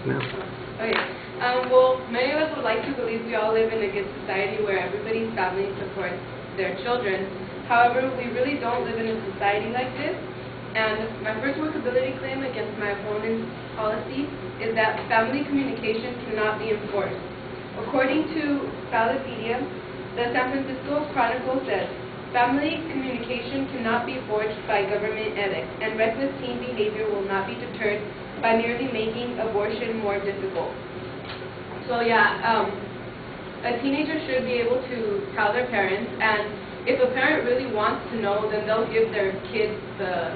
No. Okay. Well, many of us would like to believe we all live in a good society where everybody's family supports their children. However, we really don't live in a society like this. And my first workability claim against my opponent's policy is that family communication cannot be enforced. According to Wikipedia, the San Francisco Chronicle says, family communication cannot be forged by government edicts, and reckless teen behavior will not be deterred by merely making abortion more difficult. So yeah, a teenager should be able to tell their parents, and if a parent really wants to know, then they'll give their kids the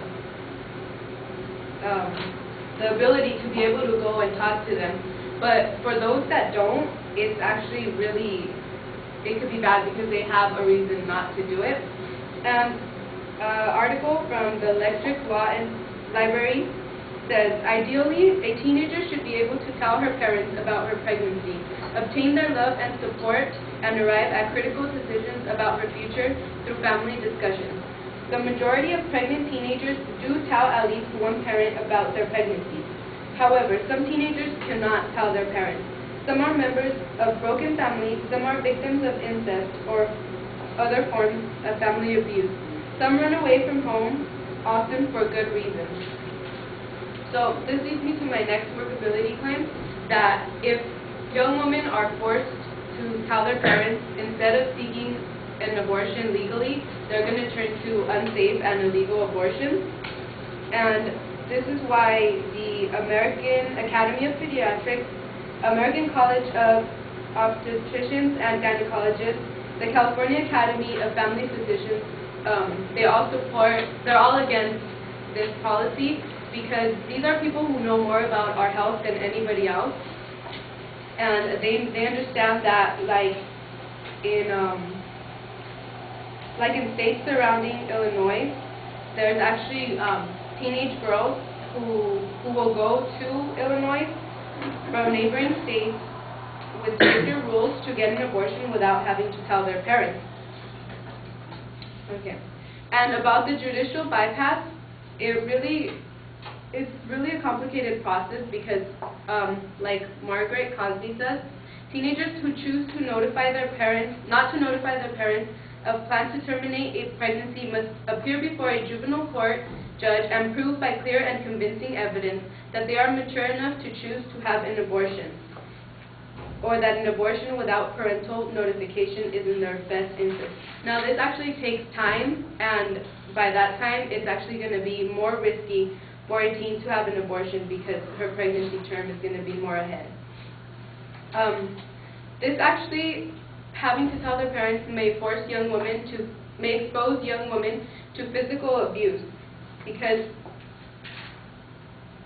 ability to be able to go and talk to them. But for those that don't, it's actually really, it could be bad because they have a reason not to do it. And article from the Electric Law and Library says, ideally, a teenager should be able to tell her parents about her pregnancy, obtain their love and support, and arrive at critical decisions about her future through family discussions. The majority of pregnant teenagers do tell at least one parent about their pregnancy. However, some teenagers cannot tell their parents. Some are members of broken families, some are victims of incest or other forms of family abuse. Some run away from home, often for good reasons. So this leads me to my next workability claim, that if young women are forced to tell their parents instead of seeking an abortion legally, they're going to turn to unsafe and illegal abortions. And this is why the American Academy of Pediatrics, American College of Obstetricians and Gynecologists, the California Academy of Family Physicians, they're all against this policy because these are people who know more about our health than anybody else. And they understand that, like in states surrounding Illinois, there's actually teenage girls who will go to Illinois from neighboring states with stricter rules to get an abortion without having to tell their parents. Okay. And about the judicial bypass, it's really a complicated process because, like Margaret Cosby says, teenagers who choose to notify their parents, not to notify their parents of plans to terminate a pregnancy must appear before a juvenile court judge and prove by clear and convincing evidence that they are mature enough to choose to have an abortion, or that an abortion without parental notification is in their best interest. Now, this actually takes time, and by that time, it's actually going to be more risky for a teen to have an abortion because her pregnancy term is going to be more ahead. This actually, having to tell their parents may expose young women to physical abuse, because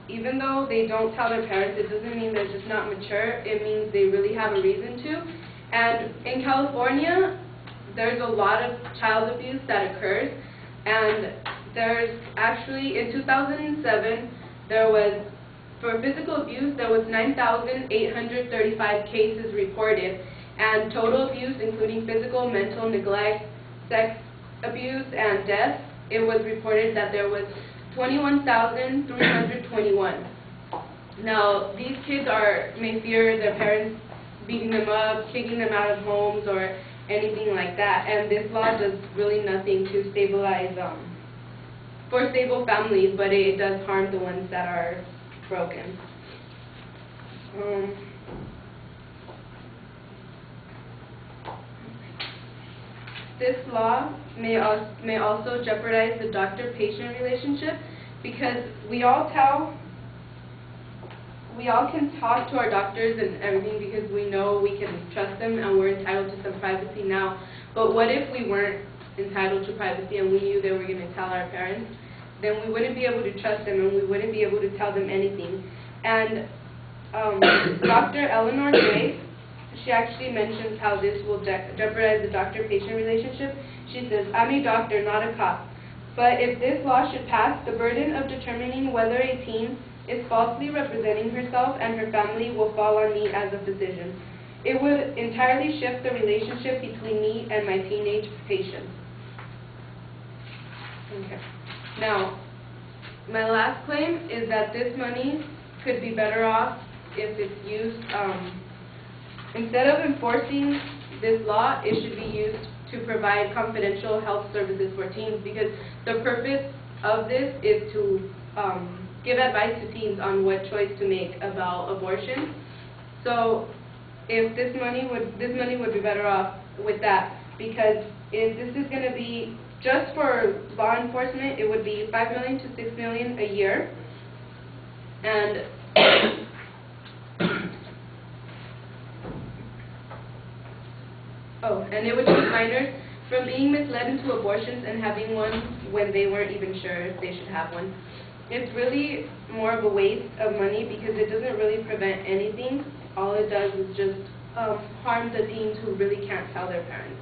even though they don't tell their parents, it doesn't mean they're just not mature. It means they really have a reason to. And in California, there's a lot of child abuse that occurs, and there's actually, in 2007, for physical abuse, there was 9,835 cases reported, and total abuse, including physical, mental, neglect, sex abuse, and death, it was reported that there was 21,321. Now, these kids may fear their parents beating them up, kicking them out of homes, or anything like that, and this law does really nothing to stabilize for stable families, but it does harm the ones that are broken. This law may also jeopardize the doctor-patient relationship because we all can talk to our doctors and everything because we know we can trust them and we're entitled to some privacy now. But what if we weren't entitled to privacy and we knew they were going to tell our parents? Then we wouldn't be able to trust them and we wouldn't be able to tell them anything. And Dr. Eleanor Gray, she actually mentions how this will jeopardize the doctor-patient relationship. She says, I'm a doctor, not a cop. But if this law should pass, the burden of determining whether a teen is falsely representing herself and her family will fall on me as a physician. It would entirely shift the relationship between me and my teenage patients. Okay. Now, my last claim is that this money could be better off if it's used, instead of enforcing this law, it should be used to provide confidential health services for teens, because the purpose of this is to give advice to teens on what choice to make about abortion. So if this money would be better off with that, because if this is going to be just for law enforcement, it would be $5 million to $6 million a year, and and it would keep minors from being misled into abortions and having one when they weren't even sure if they should have one. It's really more of a waste of money because it doesn't really prevent anything. All it does is just harm the teens who really can't tell their parents.